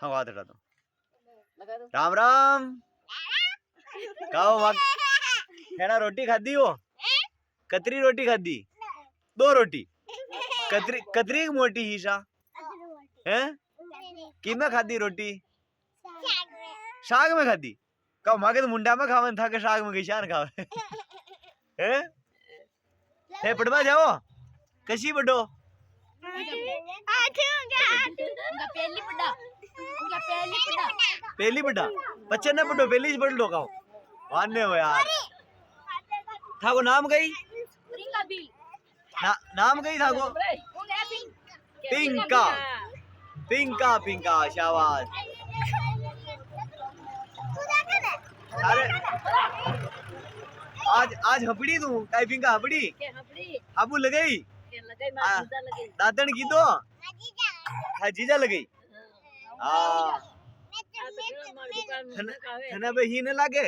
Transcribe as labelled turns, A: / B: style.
A: हाँ हाथ हटा दो। राम राम। खाओ मग है ना रोटी खाधी हो कतरी रोटी खाधी 2 रोटी कतरी कतरी मोटी हीशा हैं कि में खाधी रोटी शाग में खाधी कहो मागे तो मुंडा में खावन था के शाग में किसान खावे हैं हे पड़वा जाओ कशी बडो पहली बड़ा बच्चे ने बड़ो पहली ही बड़ लो खाओ मानने हो यार था को नाम गई नाम गई था को पिंका पिंका पिंका शाबाश अरे आज हपड़ी तू काई पिंका हपड़ी हाबू लगई दातन की तो हाँ जीजा लगई हाँ थना पे ही न लागे